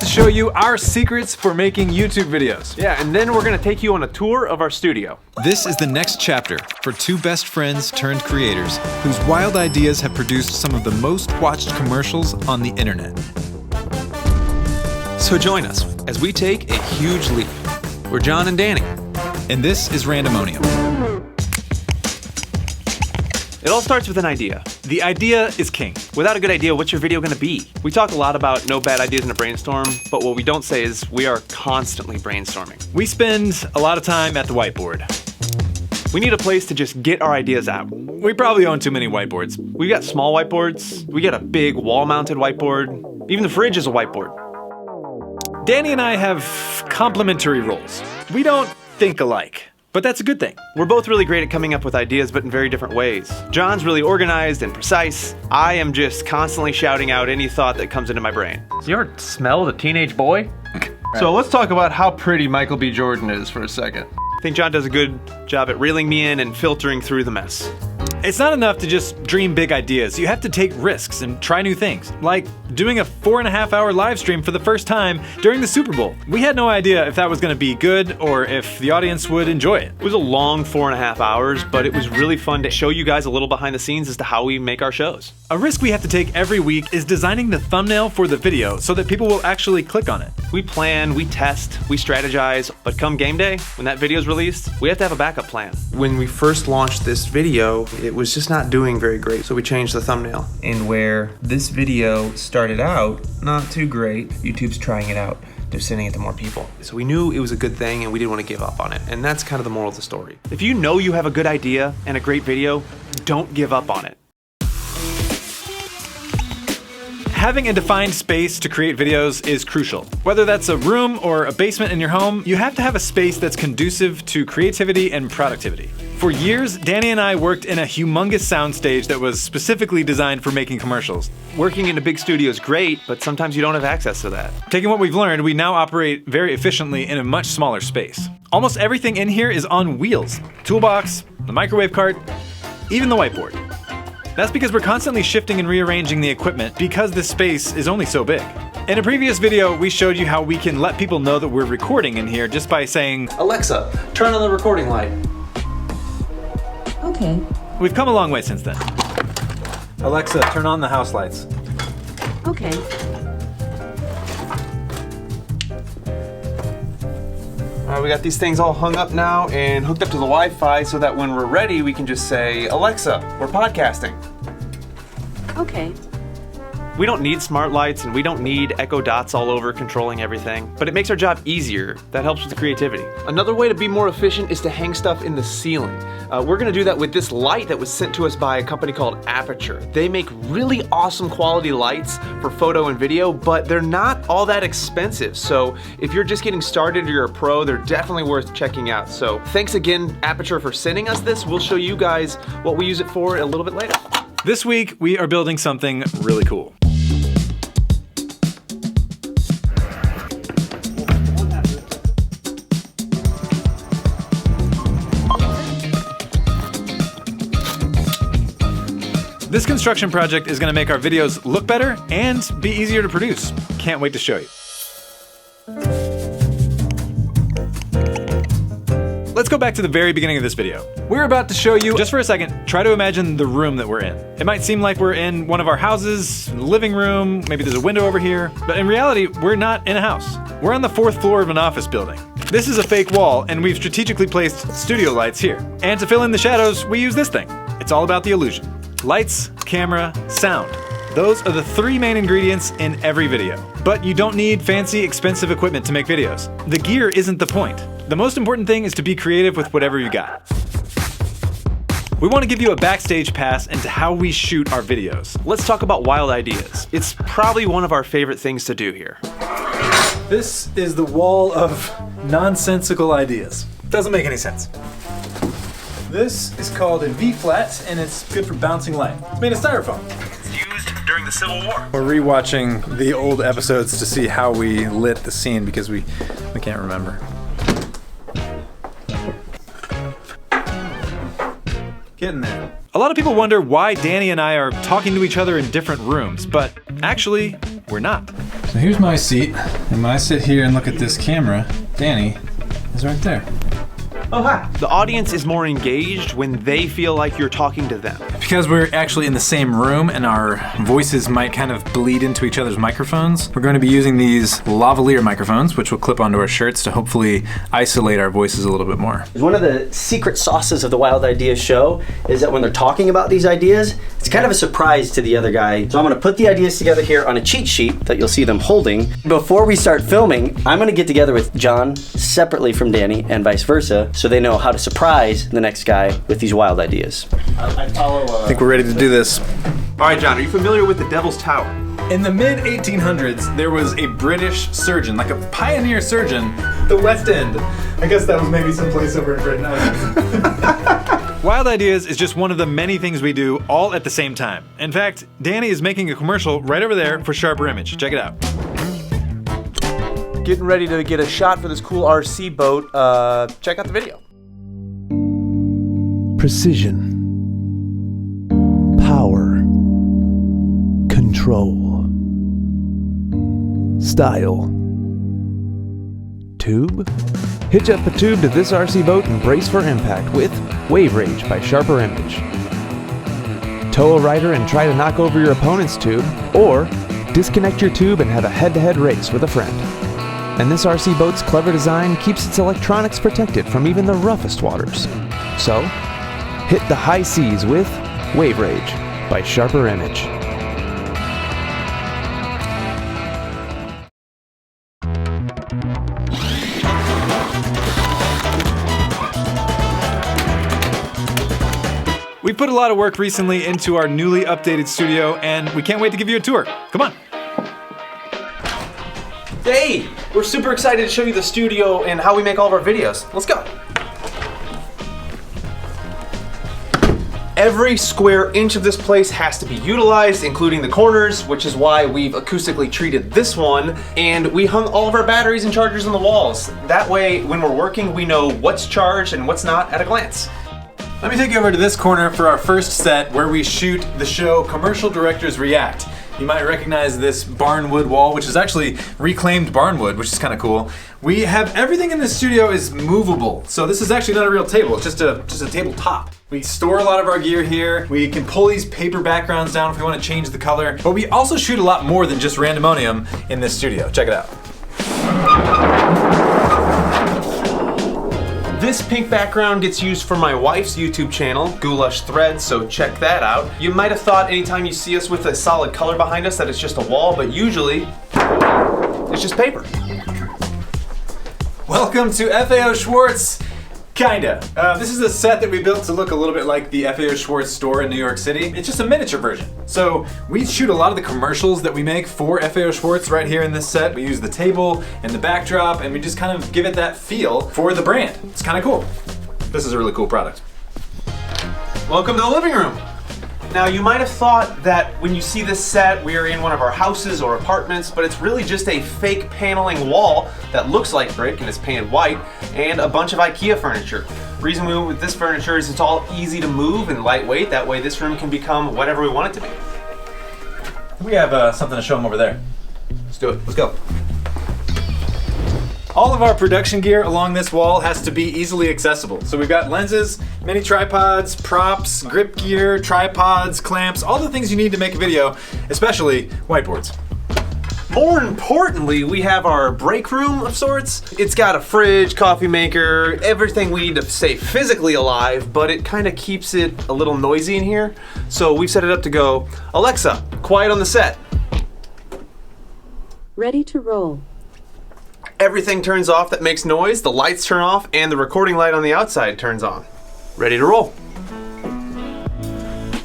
to show you our secrets for making YouTube videos. Yeah, and then we're gonna take you on a tour of our studio. This is the next chapter for two best friends turned creators whose wild ideas have produced some of the most watched commercials on the internet. So join us as we take a huge leap. We're Jon and Danny. And this is Randomonium. It all starts with an idea. The idea is king. Without a good idea, what's your video gonna be? We talk a lot about no bad ideas in a brainstorm, but what we don't say is we are constantly brainstorming. We spend a lot of time at the whiteboard. We need a place to just get our ideas out. We probably own too many whiteboards. We got small whiteboards, we got a big wall-mounted whiteboard, even the fridge is a whiteboard. Danny and I have complementary roles. We don't think alike. But that's a good thing. We're both really great at coming up with ideas, but in very different ways. Jon's really organized and precise. I am just constantly shouting out any thought that comes into my brain. You ever smell the teenage boy? So let's talk about how pretty Michael B. Jordan is for a second. I think Jon does a good job at reeling me in and filtering through the mess. It's not enough to just dream big ideas. You have to take risks and try new things, like doing a 4.5-hour live stream for the first time during the Super Bowl. We had no idea if that was going to be good or if the audience would enjoy it. It was a long 4.5 hours, but it was really fun to show you guys a little behind the scenes as to how we make our shows. A risk we have to take every week is designing the thumbnail for the video so that people will actually click on it. We plan, we test, we strategize, but come game day, when that video is released, we have to have a backup plan. When we first launched this video, it was just not doing very great, so we changed the thumbnail. And where this video started out, not too great, YouTube's trying it out. They're sending it to more people. So we knew it was a good thing and we didn't want to give up on it. And that's kind of the moral of the story. If you know you have a good idea and a great video, don't give up on it. Having a defined space to create videos is crucial. Whether that's a room or a basement in your home, you have to have a space that's conducive to creativity and productivity. For years, Danny and I worked in a humongous soundstage that was specifically designed for making commercials. Working in a big studio is great, but sometimes you don't have access to that. Taking what we've learned, we now operate very efficiently in a much smaller space. Almost everything in here is on wheels. Toolbox, the microwave cart, even the whiteboard. That's because we're constantly shifting and rearranging the equipment because this space is only so big. In a previous video, we showed you how we can let people know that we're recording in here just by saying, Alexa, turn on the recording light. Okay. We've come a long way since then. Alexa, turn on the house lights. Okay. All right, we got these things all hung up now and hooked up to the Wi-Fi so that when we're ready, we can just say, Alexa, we're podcasting. Okay. We don't need smart lights and we don't need Echo Dots all over controlling everything, but it makes our job easier. That helps with the creativity. Another way to be more efficient is to hang stuff in the ceiling. We're gonna do that with this light that was sent to us by a company called Aperture. They make really awesome quality lights for photo and video, but they're not all that expensive. So if you're just getting started or you're a pro, they're definitely worth checking out. So thanks again, Aperture, for sending us this. We'll show you guys what we use it for a little bit later. This week, we are building something really cool. This construction project is going to make our videos look better and be easier to produce. Can't wait to show you. Let's go back to the very beginning of this video. We're about to show you, just for a second, try to imagine the room that we're in. It might seem like we're in one of our houses, living room, maybe there's a window over here, but in reality, we're not in a house. We're on the 4th floor of an office building. This is a fake wall, and we've strategically placed studio lights here. And to fill in the shadows, we use this thing. It's all about the illusion. Lights, camera, sound. Those are the 3 main ingredients in every video. But you don't need fancy, expensive equipment to make videos. The gear isn't the point. The most important thing is to be creative with whatever you got. We want to give you a backstage pass into how we shoot our videos. Let's talk about wild ideas. It's probably one of our favorite things to do here. This is the wall of nonsensical ideas. Doesn't make any sense. This is called a V-flat, and it's good for bouncing light. It's made of styrofoam. It's used during the Civil War. We're rewatching the old episodes to see how we lit the scene because we can't remember. Getting there. A lot of people wonder why Danny and I are talking to each other in different rooms, but actually, we're not. So here's my seat, and when I sit here and look at this camera, Danny is right there. Oh, hi. The audience is more engaged when they feel like you're talking to them. Because we're actually in the same room and our voices might kind of bleed into each other's microphones, we're going to be using these lavalier microphones, which will clip onto our shirts to hopefully isolate our voices a little bit more. One of the secret sauces of the Wild Ideas show is that when they're talking about these ideas, it's kind of a surprise to the other guy. So I'm going to put the ideas together here on a cheat sheet that you'll see them holding. Before we start filming, I'm going to get together with Jon separately from Danny and vice versa, so they know how to surprise the next guy with these wild ideas. I think we're ready to do this. All right, John, are you familiar with the Devil's Tower? In the mid-1800s, there was a British surgeon, like a pioneer surgeon, the West End. I guess that was maybe someplace over in Britain. Wild Ideas is just one of the many things we do all at the same time. In fact, Danny is making a commercial right over there for Sharper Image. Check it out. Getting ready to get a shot for this cool RC boat. Check out the video. Precision. Power. Control. Style. Tube? Hitch up the tube to this RC boat and brace for impact with Wave Rage by Sharper Image. Tow a rider and try to knock over your opponent's tube, or disconnect your tube and have a head-to-head race with a friend. And this RC boat's clever design keeps its electronics protected from even the roughest waters. So, hit the high seas with Wave Rage by Sharper Image. We put a lot of work recently into our newly updated studio, and we can't wait to give you a tour. Come on. Hey, we're super excited to show you the studio and how we make all of our videos. Let's go. Every square inch of this place has to be utilized, including the corners, which is why we've acoustically treated this one, and we hung all of our batteries and chargers on the walls. That way, when we're working, we know what's charged and what's not at a glance. Let me take you over to this corner for our first set where we shoot the show Commercial Directors React. You might recognize this barnwood wall, which is actually reclaimed barnwood, which is kind of cool. We have everything in this studio is movable. So this is actually not a real table, it's just a tabletop. We store a lot of our gear here. We can pull these paper backgrounds down if we want to change the color. But we also shoot a lot more than just Randomonium in this studio. Check it out. This pink background gets used for my wife's YouTube channel, Goulash Threads, so check that out. You might have thought anytime you see us with a solid color behind us that it's just a wall, but usually it's just paper. Welcome to FAO Schwartz. Kinda. This is a set that we built to look a little bit like the FAO Schwartz store in New York City. It's just a miniature version. So we shoot a lot of the commercials that we make for FAO Schwartz right here in this set. We use the table and the backdrop, and we just kind of give it that feel for the brand. It's kind of cool. This is a really cool product. Welcome to the living room. Now you might have thought that when you see this set, we are in one of our houses or apartments, but it's really just a fake paneling wall that looks like brick and is painted white, and a bunch of IKEA furniture. The reason we went with this furniture is it's all easy to move and lightweight. That way this room can become whatever we want it to be. We have something to show them over there. Let's do it. Let's go. All of our production gear along this wall has to be easily accessible. So we've got lenses, mini tripods, props, grip gear, tripods, clamps, all the things you need to make a video, especially whiteboards. More importantly, we have our break room of sorts. It's got a fridge, coffee maker, everything we need to stay physically alive, but it kind of keeps it a little noisy in here. So we've set it up to go, Alexa, quiet on the set. Ready to roll. Everything turns off that makes noise, the lights turn off, and the recording light on the outside turns on. Ready to roll.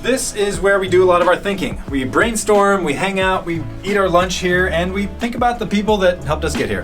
This is where we do a lot of our thinking. We brainstorm, we hang out, we eat our lunch here, and we think about the people that helped us get here.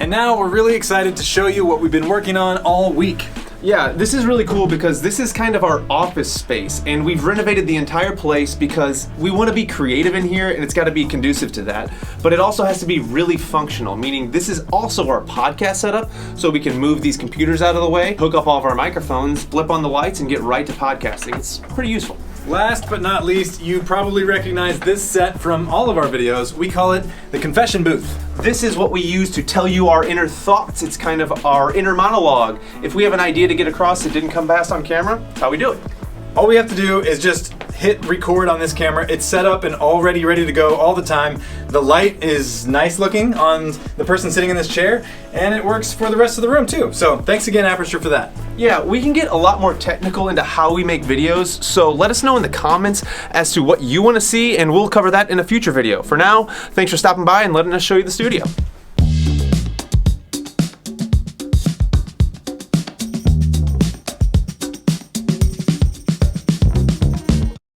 And now we're really excited to show you what we've been working on all week. Yeah, this is really cool because this is kind of our office space, and we've renovated the entire place because we want to be creative in here and it's got to be conducive to that. But it also has to be really functional, meaning this is also our podcast setup, so we can move these computers out of the way, hook up all of our microphones, flip on the lights, and get right to podcasting. It's pretty useful. Last but not least, you probably recognize this set from all of our videos. We call it the confession booth. This is what we use to tell you our inner thoughts. It's kind of our inner monologue. If we have an idea to get across that didn't come past on camera, that's how we do it. All we have to do is just hit record on this camera. It's set up and already ready to go all the time. The light is nice looking on the person sitting in this chair, and it works for the rest of the room too. So thanks again, Aperture, for that. Yeah, we can get a lot more technical into how we make videos, so let us know in the comments as to what you want to see, and we'll cover that in a future video. For now, thanks for stopping by and letting us show you the studio.